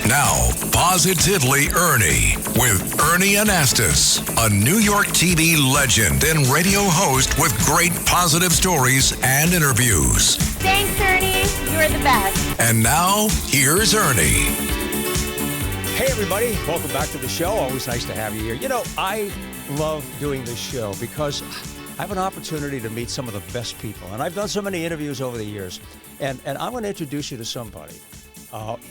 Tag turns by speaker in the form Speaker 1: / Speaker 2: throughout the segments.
Speaker 1: Now, Positively Ernie with Ernie Anastos, a New York TV legend and radio host with great positive stories and interviews.
Speaker 2: Thanks, Ernie. You're the best.
Speaker 1: And now, here's Ernie.
Speaker 3: Hey, everybody. Welcome back to the show. Always nice to have you here. You know, I love doing this show because I have an opportunity to meet some of the best people. And I've done so many interviews over the years. And I'm going to introduce you to somebody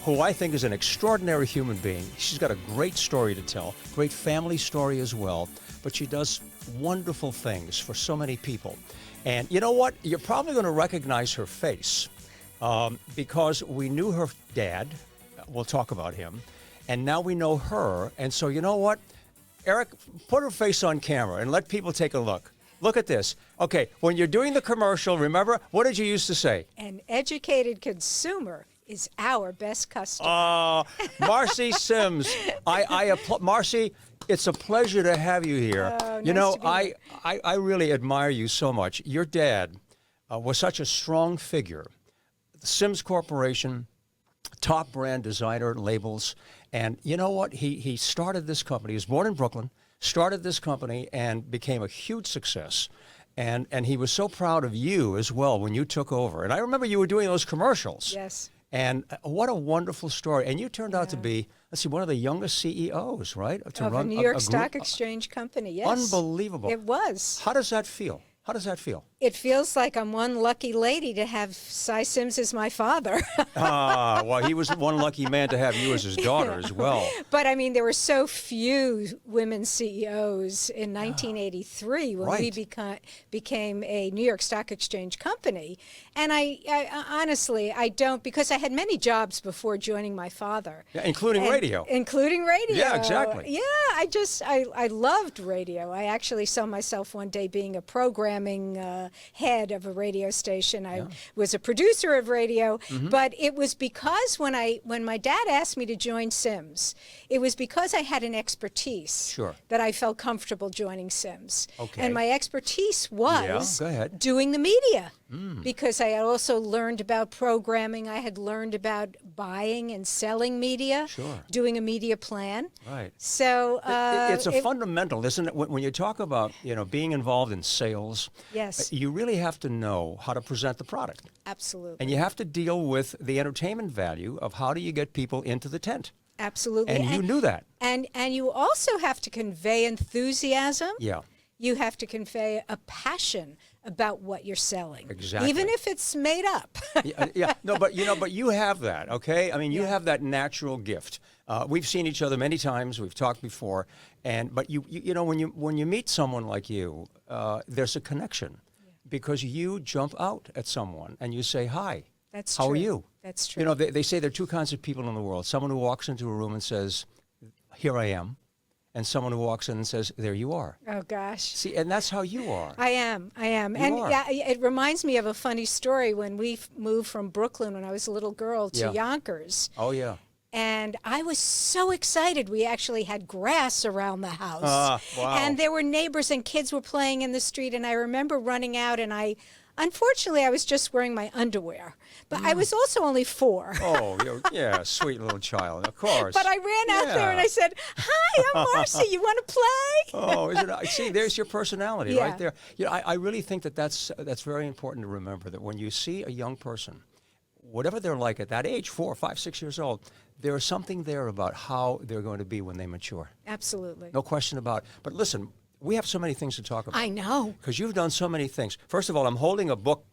Speaker 3: who I think is an extraordinary human being. She's got a great story to tell, great family story as well. But she does wonderful things for so many people. And you know what? You're probably going to recognize her face because we knew her dad. We'll talk about him. And now we know her. And so you know what? Eric, put her face on camera and let people take a look. Look at this. Okay, when you're doing the commercial, remember, what did you used to say?
Speaker 4: An educated consumer is our best customer.
Speaker 3: Marcy Syms. Marcy, it's a pleasure to have you here. You know, I really admire you so much. Your dad was such a strong figure. The Syms Corporation, top brand designer labels. And you know what? He started this company. He was born in Brooklyn, started this company, and became a huge success. And he was so proud of you as well when you took over. And I remember you were doing those commercials.
Speaker 4: Yes.
Speaker 3: And what a wonderful story. And you turned out to be, let's see, one of the youngest CEOs, right?
Speaker 4: Of a New York Stock Exchange company, yes.
Speaker 3: Unbelievable.
Speaker 4: It was.
Speaker 3: How does that feel? How does that feel?
Speaker 4: It feels like I'm one lucky lady to have Cy Syms as my father.
Speaker 3: Well, he was one lucky man to have you as his daughter as well.
Speaker 4: But I mean, there were so few women CEOs in 1983 when we became a New York Stock Exchange company. And I honestly, I don't, because I had many jobs before joining my father.
Speaker 3: Yeah, including radio.
Speaker 4: Including radio.
Speaker 3: Yeah, exactly.
Speaker 4: Yeah, I loved radio. I actually saw myself one day being a programming head of a radio station. I was a producer of radio, but it was because when my dad asked me to join Syms, it was because I had an expertise that I felt comfortable joining Syms. Okay. And my expertise was doing the media. Because I had also learned about programming. I had learned about buying and selling media, doing a media plan.
Speaker 3: Right.
Speaker 4: So
Speaker 3: it's a fundamental, isn't it? When you talk about being involved in sales, you really have to know how to present the product.
Speaker 4: Absolutely.
Speaker 3: And you have to deal with the entertainment value of how do you get people into the tent.
Speaker 4: Absolutely.
Speaker 3: And you knew that.
Speaker 4: And you also have to convey enthusiasm.
Speaker 3: Yeah.
Speaker 4: You have to convey a passion about what you're selling.
Speaker 3: Exactly.
Speaker 4: Even if it's made up.
Speaker 3: No, but you have that, okay? I mean, you have that natural gift. We've seen each other many times. We've talked before, but you know when you meet someone like you, there's a connection because you jump out at someone and you say hi.
Speaker 4: That's
Speaker 3: true. How are you?
Speaker 4: That's true.
Speaker 3: You know, they say there are two kinds of people in the world: someone who walks into a room and says, "Here I am." And someone who walks in and says, there you are.
Speaker 4: Oh, gosh.
Speaker 3: See, and that's how you are.
Speaker 4: I am. Yeah, it reminds me of a funny story when we moved from Brooklyn when I was a little girl to Yonkers.
Speaker 3: Oh, yeah.
Speaker 4: And I was so excited. We actually had grass around the house.
Speaker 3: Wow.
Speaker 4: And there were neighbors and kids were playing in the street. And I remember running out and unfortunately, I was just wearing my underwear. But I was also only 4.
Speaker 3: Oh, yeah, sweet little child, of course.
Speaker 4: But I ran out there and I said, hi, I'm Marcy. You want to play?
Speaker 3: Oh, is it? See, there's your personality right there. You know, I really think that's very important to remember, that when you see a young person, whatever they're like at that age, 4, 5, 6 years old, there is something there about how they're going to be when they mature.
Speaker 4: Absolutely.
Speaker 3: No question about it. But listen, we have so many things to talk about.
Speaker 4: I know.
Speaker 3: Because you've done so many things. First of all, I'm holding a book.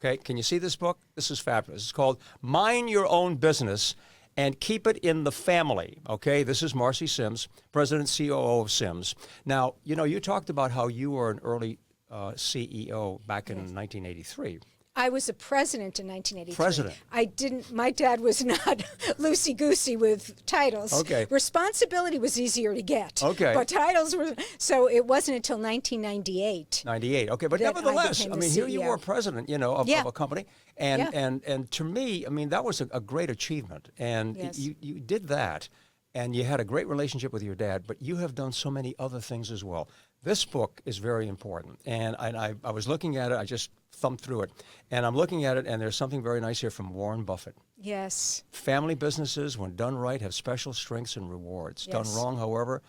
Speaker 3: Okay, can you see this book? This is fabulous. It's called Mind Your Own Business and Keep It in the Family. Okay, this is Marcy Syms, President CEO of Syms. Now, you know, you talked about how you were an early CEO back in 1983.
Speaker 4: I was a president in 1983.
Speaker 3: President.
Speaker 4: My dad was not loosey-goosey with titles.
Speaker 3: Okay.
Speaker 4: Responsibility was easier to get.
Speaker 3: Okay.
Speaker 4: But titles were, so it wasn't until 1998.
Speaker 3: 98, okay. But nevertheless, I mean, here you were president, of a company. And to me, I mean, that was a great achievement. And you did that. And you had a great relationship with your dad, but you have done so many other things as well. This book is very important, and I was looking at it. I just thumbed through it, and I'm looking at it, and there's something very nice here from Warren Buffett.
Speaker 4: Yes.
Speaker 3: Family businesses, when done right, have special strengths and rewards.
Speaker 4: Yes.
Speaker 3: Done wrong, however,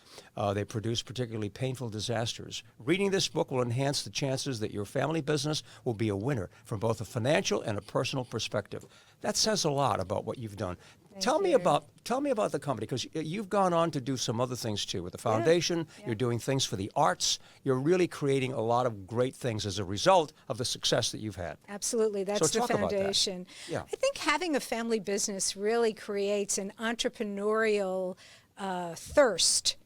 Speaker 3: they produce particularly painful disasters. Reading this book will enhance the chances that your family business will be a winner from both a financial and a personal perspective. That says a lot about what you've done. Tell me about the company, because you've gone on to do some other things too with the foundation. Yeah. You're doing things for the arts. You're really creating a lot of great things as a result of the success that you've had.
Speaker 4: Absolutely, that's the foundation.
Speaker 3: Yeah.
Speaker 4: I think having a family business really creates an entrepreneurial thirst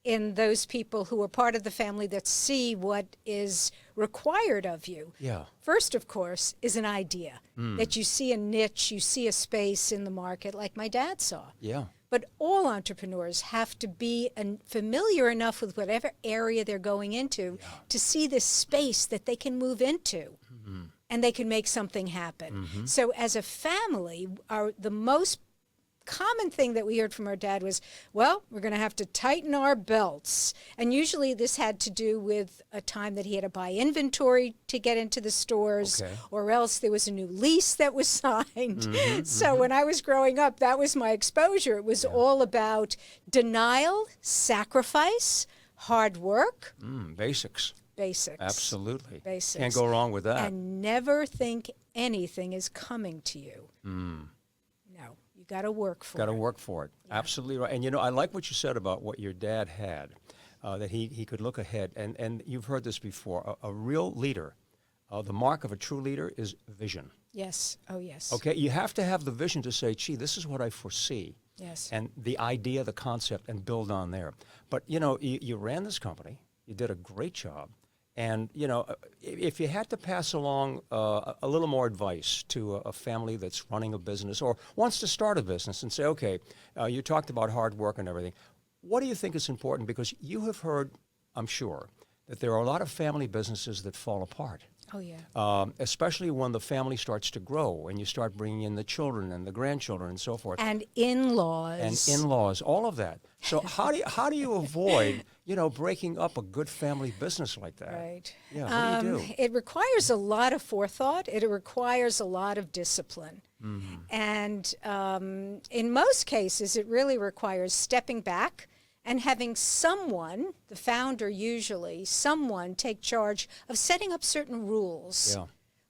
Speaker 4: in those people who are part of the family that see what is required of you.
Speaker 3: Yeah.
Speaker 4: First, of course, is an idea that you see a niche, you see a space in the market like my dad saw.
Speaker 3: Yeah.
Speaker 4: But all entrepreneurs have to be familiar enough with whatever area they're going into to see this space that they can move into and they can make something happen. So as a family, the most common thing that we heard from our dad was, well, we're going to have to tighten our belts. And usually this had to do with a time that he had to buy inventory to get into the stores, or else there was a new lease that was signed. So when I was growing up, that was my exposure. It was all about denial, sacrifice, hard work.
Speaker 3: Basics.
Speaker 4: Basics.
Speaker 3: Absolutely.
Speaker 4: Basics.
Speaker 3: Can't go wrong with that.
Speaker 4: And never think anything is coming to you. No, you got to work for it.
Speaker 3: Got to work for it. Yeah. Absolutely right. And, I like what you said about what your dad had, that he could look ahead. And you've heard this before. A real leader, the mark of a true leader is vision.
Speaker 4: Yes. Oh, yes.
Speaker 3: Okay, you have to have the vision to say, gee, this is what I foresee.
Speaker 4: Yes.
Speaker 3: And the idea, the concept, and build on there. But, you ran this company. You did a great job. And, if you had to pass along a little more advice to a family that's running a business or wants to start a business and say, okay, you talked about hard work and everything. What do you think is important? Because you have heard, I'm sure, that there are a lot of family businesses that fall apart.
Speaker 4: Oh, yeah.
Speaker 3: Especially when the family starts to grow and you start bringing in the children and the grandchildren and so forth.
Speaker 4: And in-laws.
Speaker 3: And in-laws, all of that. So how do you avoid, breaking up a good family business like that?
Speaker 4: Right.
Speaker 3: Yeah, what do you do?
Speaker 4: It requires a lot of forethought. It requires a lot of discipline. And in most cases, it really requires stepping back and having someone, the founder usually, someone take charge of setting up certain rules.
Speaker 3: Yeah.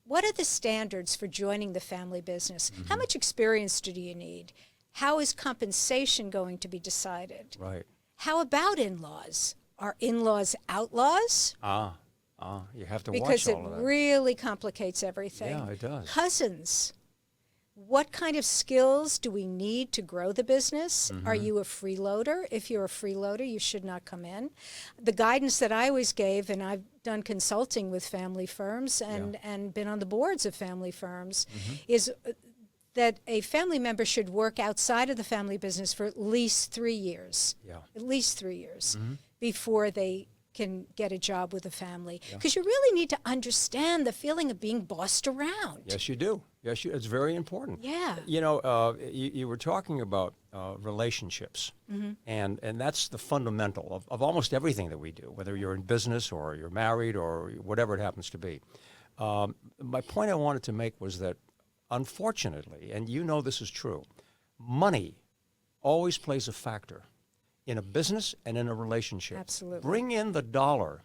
Speaker 4: What are the standards for joining the family business? How much experience do you need? How is compensation going to be decided?
Speaker 3: Right.
Speaker 4: How about in-laws? Are in-laws outlaws?
Speaker 3: You have to
Speaker 4: Because
Speaker 3: watch all of that.
Speaker 4: Because it really complicates everything.
Speaker 3: Yeah, it does.
Speaker 4: Cousins. What kind of skills do we need to grow the business? Are you a freeloader? If you're a freeloader, you should not come in. The guidance that I always gave, and I've done consulting with family firms and been on the boards of family firms, is that a family member should work outside of the family business for at least 3 years. Yeah. At least 3 years before they can get a job with a family. Because you really need to understand the feeling of being bossed around.
Speaker 3: Yes, you do. Yes, it's very important.
Speaker 4: Yeah.
Speaker 3: You were talking about relationships, and that's the fundamental of almost everything that we do, whether you're in business or you're married or whatever it happens to be. My point I wanted to make was that, unfortunately, and this is true, money always plays a factor in a business and in a relationship.
Speaker 4: Absolutely.
Speaker 3: Bring in the dollar,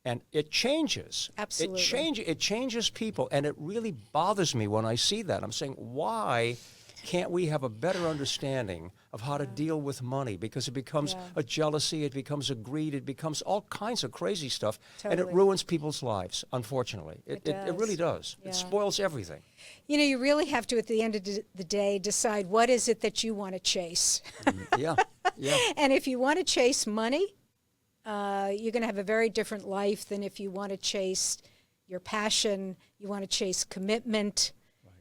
Speaker 3: and it changes.
Speaker 4: Absolutely.
Speaker 3: It changes people, and it really bothers me when I see that. I'm saying, why can't we have a better understanding of how to deal with money? Because it becomes a jealousy, it becomes a greed, it becomes all kinds of crazy stuff, and it ruins people's lives, unfortunately. It really does.
Speaker 4: Yeah.
Speaker 3: It spoils everything.
Speaker 4: You really have to, at the end of the day, decide what is it that you want to chase.
Speaker 3: Yeah.
Speaker 4: And if you want to chase money, you're going to have a very different life than if you want to chase your passion, you want to chase commitment,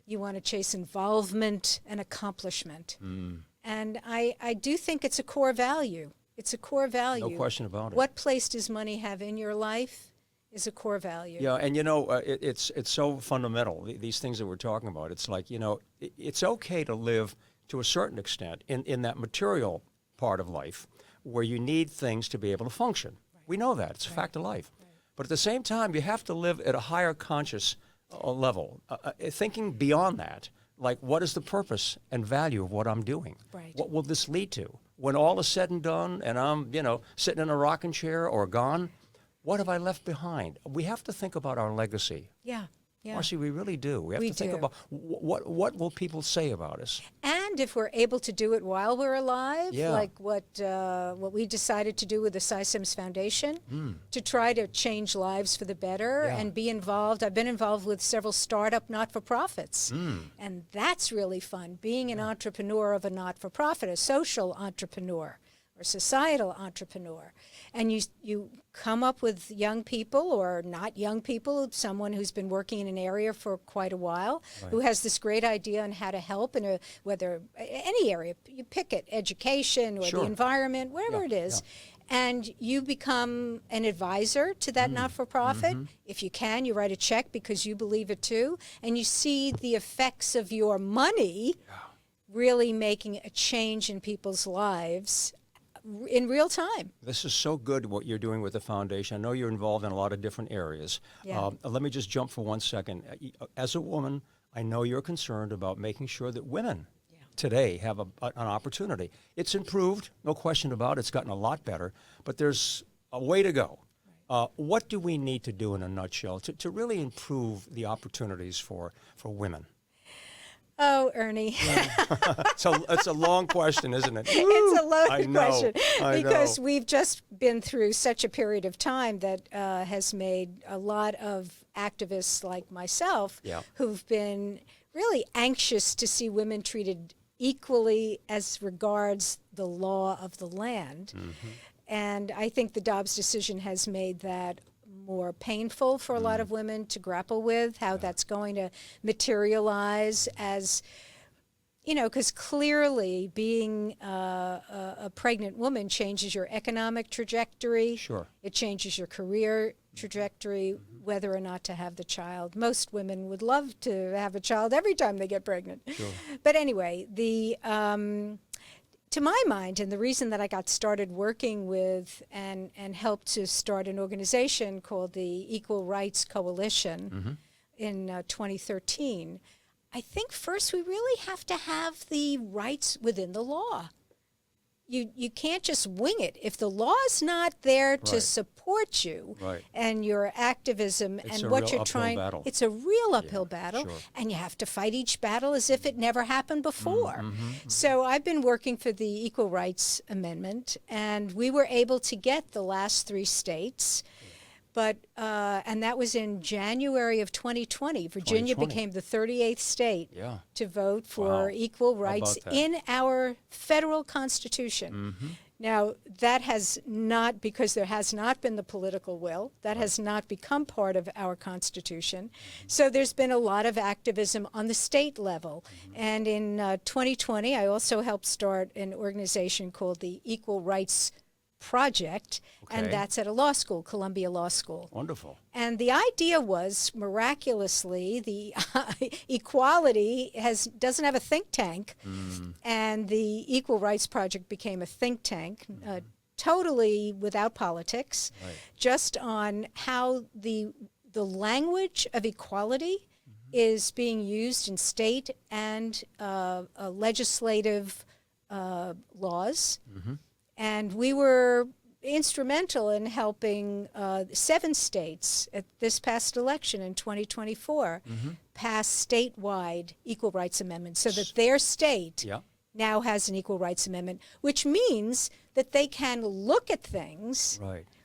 Speaker 4: you want to chase involvement and accomplishment. And I do think it's a core value. It's a core value.
Speaker 3: No question about it.
Speaker 4: What place does money have in your life is a core value.
Speaker 3: Yeah, and it's so fundamental, these things that we're talking about. It's like, it's okay to live to a certain extent in that material part of life where you need things to be able to function. We know that. It's a fact of life. But at the same time, you have to live at a higher conscious level, thinking beyond that. Like, what is the purpose and value of what I'm doing?
Speaker 4: Right.
Speaker 3: What will this lead to? When all is said and done and I'm, sitting in a rocking chair or gone, what have I left behind? We have to think about our legacy.
Speaker 4: Yeah. Yeah.
Speaker 3: Marcy, we really do. We have to think about what will people say about us.
Speaker 4: And if we're able to do it while we're alive,
Speaker 3: Yeah.
Speaker 4: like what we decided to do with the Syms Foundation, to try to change lives for the better and be involved. I've been involved with several startup not-for-profits, and that's really fun, being an entrepreneur of a not-for-profit, a social entrepreneur or societal entrepreneur. And you come up with young people or not young people, someone who's been working in an area for quite a while, who has this great idea on how to help in whether any area, you pick it, education or the environment, wherever it is. And you become an advisor to that not-for-profit. If you can, you write a check because you believe it too. And you see the effects of your money really making a change in people's lives in real time.
Speaker 3: This is so good what you're doing with the foundation. I know you're involved in a lot of different areas. Let me just jump for 1 second. As a woman, I know you're concerned about making sure that women today have an opportunity. It's improved, no question about it. It's gotten a lot better, but there's a way to go. What do we need to do in a nutshell to really improve the opportunities for women?
Speaker 4: Oh, Ernie.
Speaker 3: So it's a long question, isn't it?
Speaker 4: It's a loaded question
Speaker 3: I
Speaker 4: because
Speaker 3: know.
Speaker 4: we've just been through such a period of time that has made a lot of activists like myself who've been really anxious to see women treated equally as regards the law of the land. And I think the Dobbs decision has made that more painful for a lot of women to grapple with, how that's going to materialize as, because clearly being a pregnant woman changes your economic trajectory.
Speaker 3: Sure.
Speaker 4: It changes your career trajectory, whether or not to have the child. Most women would love to have a child every time they get pregnant.
Speaker 3: Sure.
Speaker 4: But anyway, to my mind, and the reason that I got started working with and helped to start an organization called the Equal Rights Coalition in 2013, I think first we really have to have the rights within the law. You can't just wing it. If the law is not there to support you and your activism and what you're trying, it's a real uphill battle, and you have to fight each battle as if it never happened before. So I've been working for the Equal Rights Amendment, and we were able to get the last 3 states. But and that was in January of 2020. Virginia became the 38th state to vote for equal rights in our federal constitution. Now, that has not, because there has not been the political will, that has not become part of our Constitution. So there's been a lot of activism on the state level. And in 2020, I also helped start an organization called the Equal Rights Project, and that's at a law school, Columbia Law School.
Speaker 3: Wonderful.
Speaker 4: And the idea was, miraculously, the equality doesn't have a think tank, and the Equal Rights Project became a think tank, totally without politics, just on how the language of equality is being used in state and legislative laws. And we were instrumental in helping 7 states at this past election in 2024 pass statewide equal rights amendments so that their state now has an equal rights amendment, which means that they can look at things,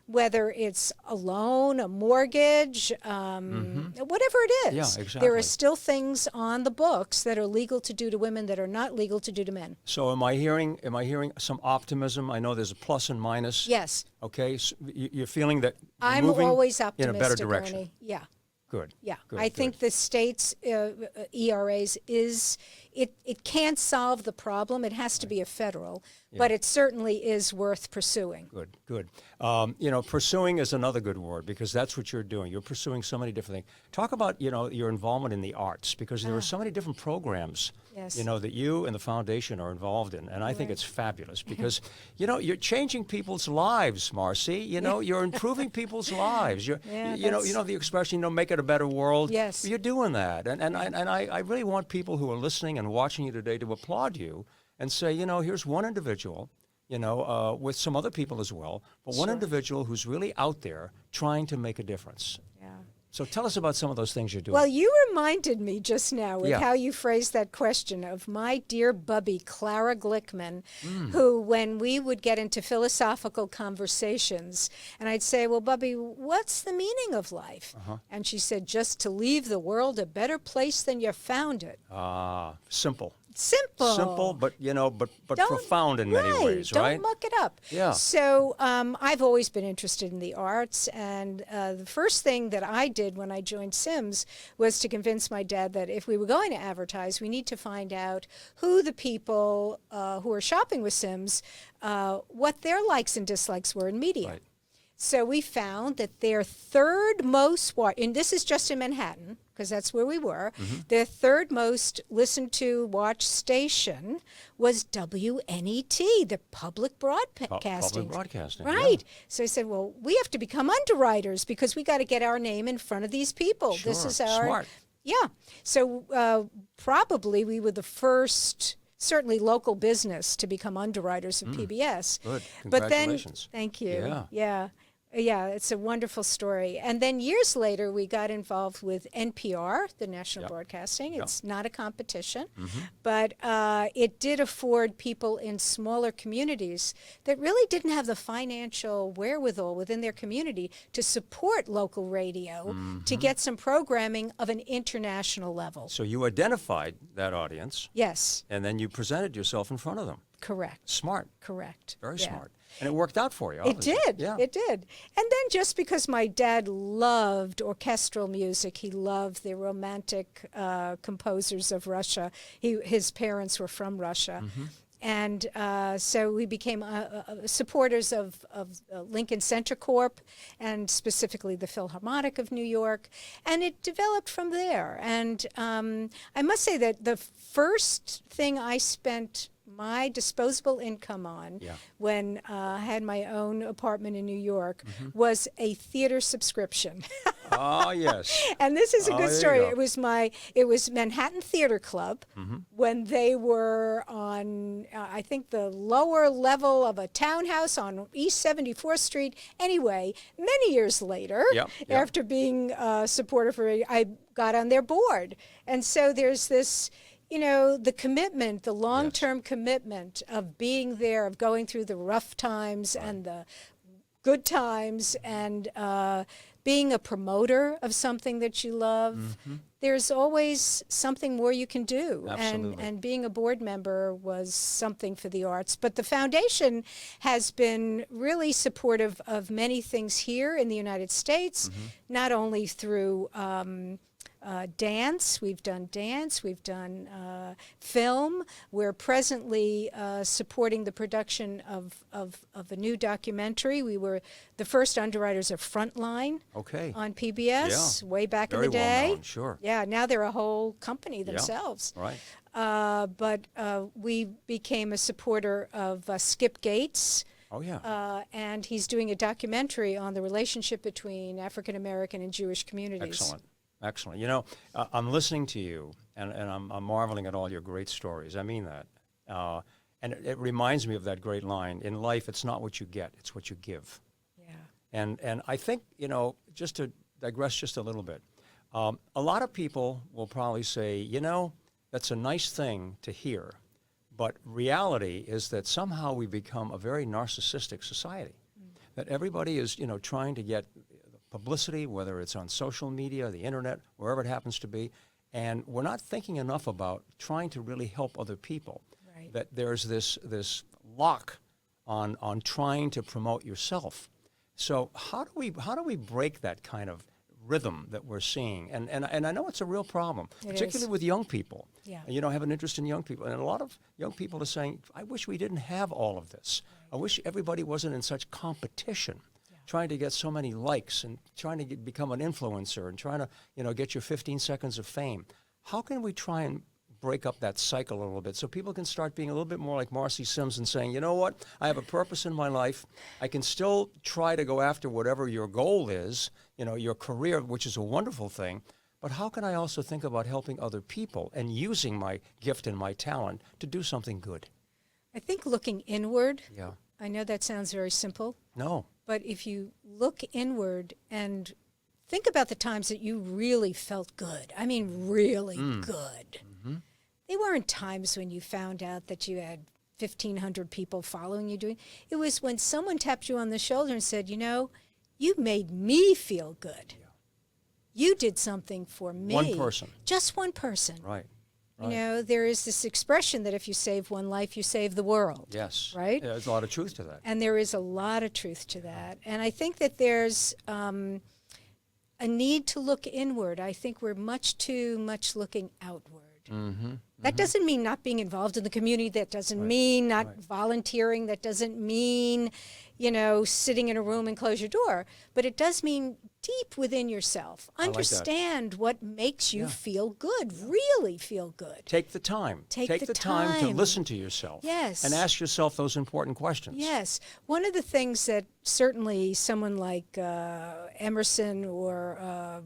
Speaker 4: whether it's a loan, a mortgage, whatever it is.
Speaker 3: Yeah, exactly.
Speaker 4: There are still things on the books that are legal to do to women that are not legal to do to men.
Speaker 3: So am I hearing some optimism? I know there's a plus and minus.
Speaker 4: Yes.
Speaker 3: Okay, so you're feeling that
Speaker 4: I'm
Speaker 3: moving
Speaker 4: always
Speaker 3: in
Speaker 4: optimistic,
Speaker 3: a better direction.
Speaker 4: Ernie. Yeah.
Speaker 3: Good.
Speaker 4: Yeah,
Speaker 3: Good,
Speaker 4: I think the state's ERAs is it can't solve the problem. It has to be a federal, but it certainly is worth pursuing.
Speaker 3: Good, good. Pursuing is another good word because that's what you're doing. You're pursuing so many different things. Talk about, your involvement in the arts because there are so many different programs,
Speaker 4: Yes.
Speaker 3: that you and the foundation are involved in. And I think it's fabulous because, you're changing people's lives, Marcy. You're improving people's lives. You're, the expression, make it a better world.
Speaker 4: Yes.
Speaker 3: You're doing that. And I really want people who are listening and watching you today to applaud you and say, here's one individual, with some other people as well, but one individual who's really out there trying to make a difference.
Speaker 4: Yeah.
Speaker 3: So tell us about some of those things you're doing.
Speaker 4: Well, you reminded me just now with how you phrased that question of my dear bubby, Clara Glickman, who, when we would get into philosophical conversations, and I'd say, well, Bubby, what's the meaning of life? And she said, just to leave the world a better place than you found it.
Speaker 3: Simple.
Speaker 4: Simple,
Speaker 3: but profound in many ways, right?
Speaker 4: Don't muck it up.
Speaker 3: Yeah.
Speaker 4: So I've always been interested in the arts, and the first thing that I did when I joined Syms was to convince my dad that if we were going to advertise, we need to find out who the people who are shopping with Syms, what their likes and dislikes were in media.
Speaker 3: Right.
Speaker 4: So we found that their third most, and this is just in Manhattan, because that's where we were, their third most listened to watch station was WNET, the public broadcasting.
Speaker 3: Public broadcasting.
Speaker 4: Right.
Speaker 3: Yeah.
Speaker 4: So I said, well, we have to become underwriters because we got to get our name in front of these people.
Speaker 3: Sure.
Speaker 4: This is our.
Speaker 3: Smart.
Speaker 4: Yeah. So probably we were the first. Certainly local business to become underwriters of PBS.
Speaker 3: Good.
Speaker 4: But then,
Speaker 3: Congratulations.
Speaker 4: thank you. Yeah, it's a wonderful story. And then years later, we got involved with NPR, the National Broadcasting. It's not a competition, but it did afford people in smaller communities that really didn't have the financial wherewithal within their community to support local radio to get some programming of an international level.
Speaker 3: So you identified that audience.
Speaker 4: Yes.
Speaker 3: And then you presented yourself in front of them.
Speaker 4: Correct.
Speaker 3: Smart.
Speaker 4: Correct.
Speaker 3: Very
Speaker 4: Yeah.
Speaker 3: smart. And it worked out for you.
Speaker 4: It
Speaker 3: obviously.
Speaker 4: did.
Speaker 3: Yeah.
Speaker 4: It did. And then just because my dad loved orchestral music, he loved the romantic composers of Russia. His parents were from Russia. And so we became supporters of Lincoln Center Corp. And specifically the Philharmonic of New York. And it developed from there. And I must say that the first thing I spent my disposable income on when I had my own apartment in New York was a theater subscription.
Speaker 3: Oh, yes.
Speaker 4: And this is a good story.
Speaker 3: Go.
Speaker 4: It was Manhattan Theater Club when they were on, I think, the lower level of a townhouse on East 74th Street. Anyway, many years later, after being a supporter for it, I got on their board. And so there's this, the commitment, the long-term commitment of being there, of going through the rough times and the good times, and being a promoter of something that you love. There's always something more you can do.
Speaker 3: Absolutely.
Speaker 4: And being a board member was something for the arts. But the foundation has been really supportive of many things here in the United States, not only through dance, we've done film. We're presently supporting the production of a new documentary. We were the first underwriters of Frontline on PBS way back in the day.
Speaker 3: Very well known, sure.
Speaker 4: Yeah, now they're a whole company themselves.
Speaker 3: Right.
Speaker 4: But we became a supporter of Skip Gates.
Speaker 3: Oh, yeah.
Speaker 4: And he's doing a documentary on the relationship between African American and Jewish communities.
Speaker 3: Excellent. Excellent. I'm listening to you, and I'm marveling at all your great stories. I mean that. And it reminds me of that great line, in life, it's not what you get, it's what you give.
Speaker 4: Yeah.
Speaker 3: And I think, just to digress just a little bit, a lot of people will probably say, that's a nice thing to hear, but reality is that somehow we become a very narcissistic society, that everybody is, trying to get publicity, whether it's on social media, the internet, wherever it happens to be, and we're not thinking enough about trying to really help other people.
Speaker 4: Right.
Speaker 3: That there's this lock on trying to promote yourself. So how do we break that kind of rhythm that we're seeing. And I know it's a real problem, particularly
Speaker 4: is.
Speaker 3: with young people.
Speaker 4: Yeah.
Speaker 3: You know, have an interest in young people. And a lot of young people are saying, I wish we didn't have all of this. I wish everybody wasn't in such competition, trying to get so many likes and trying to become an influencer and trying to, you know, get your 15 seconds of fame. How can we try and break up that cycle a little bit so people can start being a little bit more like Marcy Syms and saying, you know what, I have a purpose in my life. I can still try to go after whatever your goal is, you know, your career, which is a wonderful thing. But how can I also think about helping other people and using my gift and my talent to do something good?
Speaker 4: I think looking inward,
Speaker 3: Yeah.
Speaker 4: I know that sounds very simple,
Speaker 3: No.
Speaker 4: but if you look inward and think about the times that you really felt good, I mean really good. They weren't times when you found out that you had 1,500 people following you doing. It was when someone tapped you on the shoulder and said, you know, you made me feel good. Yeah. You did something for me.
Speaker 3: One person.
Speaker 4: Just one person.
Speaker 3: Right.
Speaker 4: You know, there is this expression that if you save one life, you save the world.
Speaker 3: Yes.
Speaker 4: Right?
Speaker 3: Yeah, there's a lot of truth to that.
Speaker 4: And there is a lot of truth to that. And I think that there's a need to look inward. I think we're much too much looking outward. That doesn't mean not being involved in the community. That doesn't mean not volunteering. That doesn't mean, you know, sitting in a room and close your door. But it does mean deep within yourself. Understand what makes you feel good, really feel good.
Speaker 3: Take the time. Take the time to listen to yourself.
Speaker 4: Yes.
Speaker 3: And ask yourself those important questions.
Speaker 4: Yes. One of the things that certainly someone like Emerson or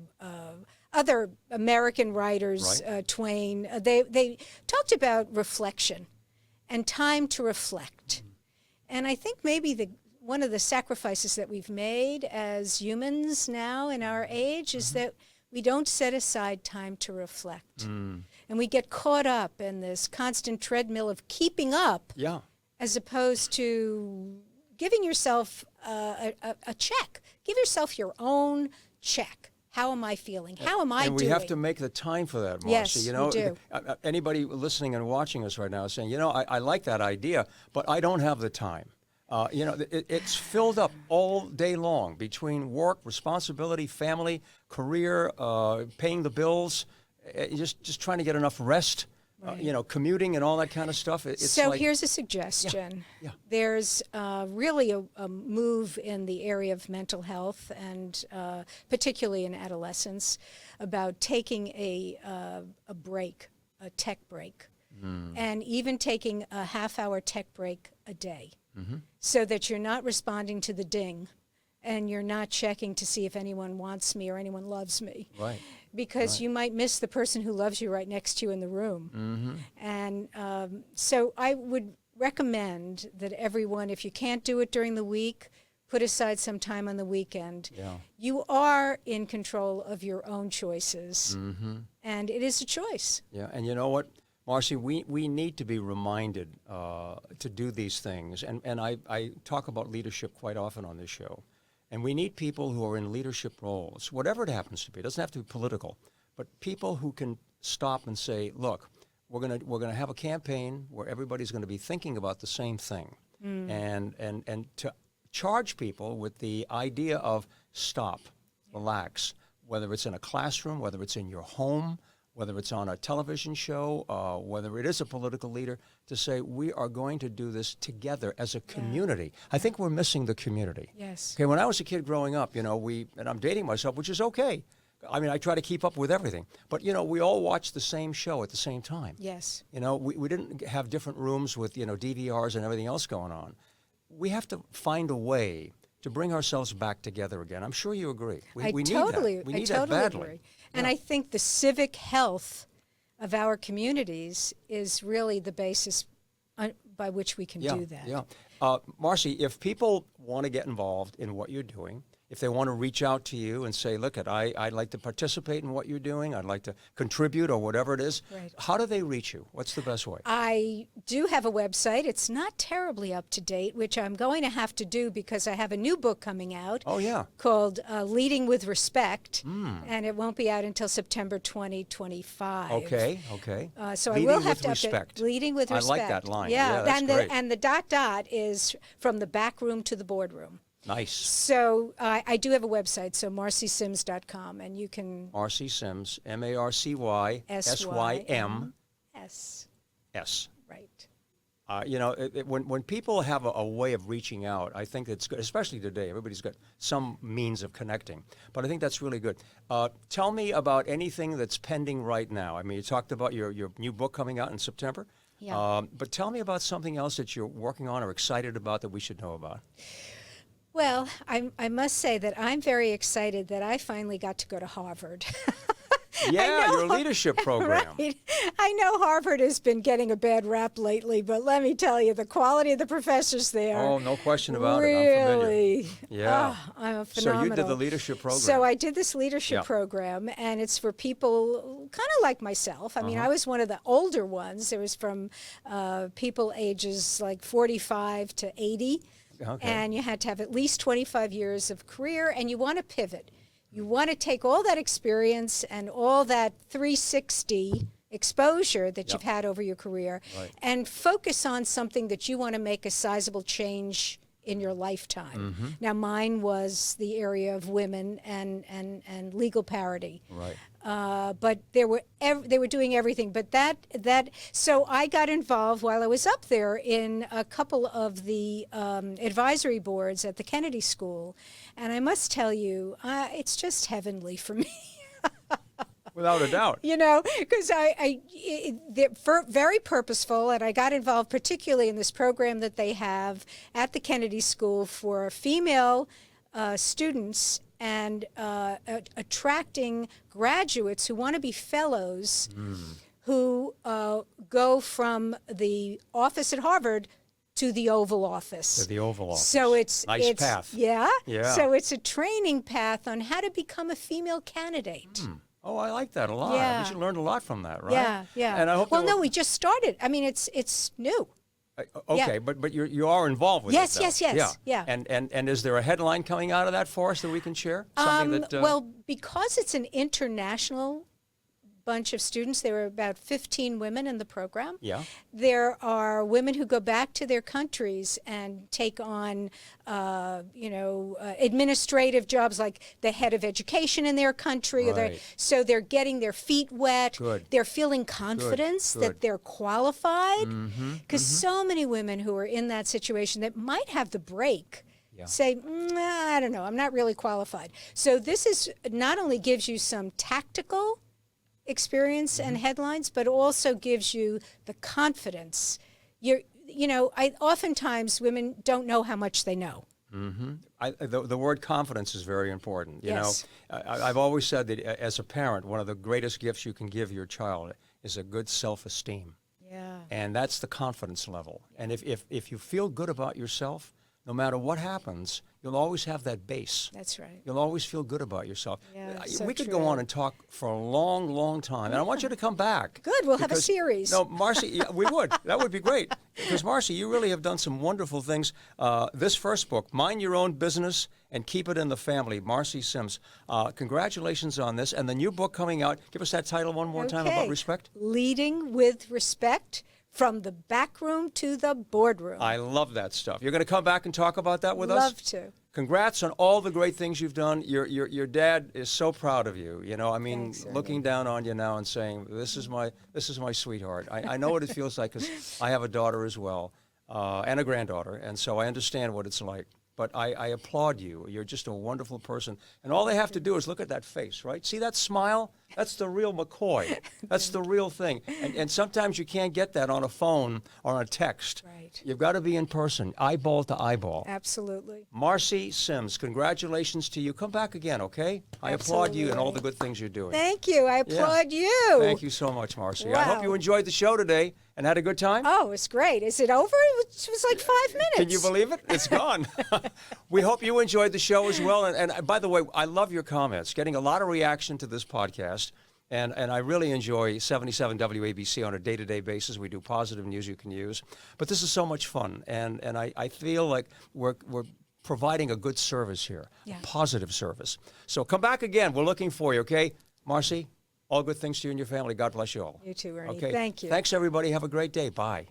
Speaker 4: other American writers, Twain, they talked about reflection and time to reflect. And I think maybe one of the sacrifices that we've made as humans now in our age is that we don't set aside time to reflect. And we get caught up in this constant treadmill of keeping up as opposed to giving yourself a check. Give yourself your own check. How am I feeling? How am I doing?
Speaker 3: And we have to make the time for that, Marcy.
Speaker 4: Yes,
Speaker 3: you know,
Speaker 4: we do.
Speaker 3: Anybody listening and watching us right now is saying, you know, I like that idea, but I don't have the time. You know, it's filled up all day long between work, responsibility, family, career, paying the bills, just trying to get enough rest. You know, commuting and all that kind of stuff.
Speaker 4: So here's a suggestion. Yeah. There's really a move in the area of mental health and particularly in adolescence about taking a break, a tech break, and even taking a half-hour tech break a day so that you're not responding to the ding and you're not checking to see if anyone wants me or anyone loves me.
Speaker 3: Right.
Speaker 4: Because you might miss the person who loves you right next to you in the room. And so I would recommend that everyone, if you can't do it during the week, put aside some time on the weekend. Yeah. You are in control of your own choices, and it is a choice.
Speaker 3: Yeah, and you know what, Marcy, we need to be reminded to do these things. And I talk about leadership quite often on this show. And we need people who are in leadership roles, whatever it happens to be. It doesn't have to be political, but people who can stop and say, look, we're gonna have a campaign where everybody's going to be thinking about the same thing, and to charge people with the idea of stop, relax, whether it's in a classroom, whether it's in your home, whether it's on a television show, whether it is a political leader, to say we are going to do this together as a community. I think we're missing the community.
Speaker 4: Yes.
Speaker 3: Okay, when I was a kid growing up, you know, and I'm dating myself, which is okay. I mean, I try to keep up with everything. But, you know, we all watched the same show at the same time.
Speaker 4: Yes.
Speaker 3: You know, we didn't have different rooms with, you know, DVRs and everything else going on. We have to find a way to bring ourselves back together again. I'm sure you agree. We need that. We need that badly.
Speaker 4: Agree. And I think the civic health of our communities is really the basis by which we can do that.
Speaker 3: Yeah. Marcy, if people want to get involved in what you're doing, if they want to reach out to you and say, look, I'd like to participate in what you're doing, I'd like to contribute or whatever it is, how do they reach you? What's the best way?
Speaker 4: I do have a website. It's not terribly up to date, which I'm going to have to do because I have a new book coming out called Leading with Respect, and it won't be out until September 2025.
Speaker 3: Okay.
Speaker 4: So
Speaker 3: Leading
Speaker 4: I will have
Speaker 3: with
Speaker 4: to
Speaker 3: respect.
Speaker 4: update. Leading with Respect.
Speaker 3: I like that line.
Speaker 4: Yeah,
Speaker 3: that's great.
Speaker 4: And the ... is from the back room to the boardroom.
Speaker 3: Nice.
Speaker 4: So I do have a website, so marcysyms.com, and you can...
Speaker 3: Marcy Syms, Marcy Syms.
Speaker 4: S. Right.
Speaker 3: When people have a way of reaching out, I think it's good, especially today. Everybody's got some means of connecting. But I think that's really good. Tell me about anything that's pending right now. I mean, you talked about your new book coming out in September.
Speaker 4: Yeah.
Speaker 3: But tell me about something else that you're working on or excited about that we should know about.
Speaker 4: Well, I must say that I'm very excited that I finally got to go to Harvard.
Speaker 3: Yeah, your leadership program.
Speaker 4: Right. I know Harvard has been getting a bad rap lately, but let me tell you, the quality of the professors there.
Speaker 3: Oh, no question about it. I'm
Speaker 4: really,
Speaker 3: familiar. Yeah.
Speaker 4: I'm phenomenal.
Speaker 3: So you did the leadership program.
Speaker 4: So I did this leadership program, and it's for people kind of like myself. I mean, I was one of the older ones. It was from people ages like 45 to 80. Okay. And you had to have at least 25 years of career, and you want to pivot. You want to take all that experience and all that 360 exposure that you've had over your career and focus on something that you want to make a sizable change in your lifetime. Now, mine was the area of women and legal parity. Right. But they were doing everything. But so I got involved while I was up there in a couple of the advisory boards at the Kennedy School, and I must tell you, it's just heavenly for me.
Speaker 3: Without a doubt.
Speaker 4: You know, because they're very purposeful, and I got involved particularly in this program that they have at the Kennedy School for female students and attracting graduates who want to be fellows who go from the office at Harvard to the Oval Office.
Speaker 3: To the Oval Office.
Speaker 4: So it's
Speaker 3: nice path.
Speaker 4: Yeah.
Speaker 3: Yeah.
Speaker 4: So it's a training path on how to become a female candidate.
Speaker 3: Oh, I like that a lot.
Speaker 4: Yeah.
Speaker 3: We should learn a lot from that, right?
Speaker 4: Yeah, yeah.
Speaker 3: And I hope
Speaker 4: we just started. I mean, it's new.
Speaker 3: Okay, but you are involved with it, though.
Speaker 4: Yes. Yeah.
Speaker 3: And is there a headline coming out of that for us that we can share? Something that
Speaker 4: well, because it's an international bunch of students, there were about 15 women in the program. Yeah. There are women who go back to their countries and take on, administrative jobs like the head of education in their country.
Speaker 3: Right.
Speaker 4: So they're getting their feet wet.
Speaker 3: Good.
Speaker 4: They're feeling confidence that they're qualified. Because so many women who are in that situation that might have the break say, I don't know, I'm not really qualified. So this is not only gives you some tactical experience and headlines, but also gives you the confidence. Oftentimes women don't know how much they know.
Speaker 3: The word confidence is very important.
Speaker 4: Yes.
Speaker 3: I've always said that as a parent, one of the greatest gifts you can give your child is a good self-esteem.
Speaker 4: Yeah.
Speaker 3: And that's the confidence level. And if you feel good about yourself, no matter what happens, you'll always have that base.
Speaker 4: That's right.
Speaker 3: You'll always feel good about yourself.
Speaker 4: Yeah,
Speaker 3: we could go on and talk for a long, long time. And I want you to come back.
Speaker 4: Good. We'll have a series.
Speaker 3: No, Marcy, we would. That would be great. Because, Marcy, you really have done some wonderful things. This first book, Mind Your Own Business and Keep It in the Family, Marcy Syms. Congratulations on this. And the new book coming out, give us that title one more time about respect.
Speaker 4: Leading with Respect. From the back room to the boardroom.
Speaker 3: I love that stuff. You're going to come back and talk about that with us?
Speaker 4: Love to.
Speaker 3: Congrats on all the great things you've done. Your dad is so proud of you.
Speaker 4: Thanks,
Speaker 3: looking down on you now and saying, "This is my sweetheart." I know what it feels like because I have a daughter as well and a granddaughter, and so I understand what it's like. But I applaud you. You're just a wonderful person. And all they have to do is look at that face, right? See that smile? That's the real McCoy. That's the real thing. And sometimes you can't get that on a phone or on a text.
Speaker 4: Right.
Speaker 3: You've got to be in person, eyeball to eyeball.
Speaker 4: Absolutely.
Speaker 3: Marcy Syms, congratulations to you. Come back again, okay? I applaud you and all the good things you're doing.
Speaker 4: Thank you. I applaud you.
Speaker 3: Thank you so much, Marcy.
Speaker 4: Wow.
Speaker 3: I hope you enjoyed the show today and had a good time.
Speaker 4: Oh, it's great. Is it over? It was like 5 minutes.
Speaker 3: Can you believe it? It's gone. We hope you enjoyed the show as well. And by the way, I love your comments. Getting a lot of reaction to this podcast. And I really enjoy 77 WABC on a day-to-day basis. We do positive news you can use. But this is so much fun. And I feel like we're providing a good service here, a positive service. So come back again. We're looking for you, okay? Marcy, all good things to you and your family. God bless you all.
Speaker 4: You too, Ernie.
Speaker 3: Okay.
Speaker 4: Thank you.
Speaker 3: Thanks, everybody. Have a great day. Bye.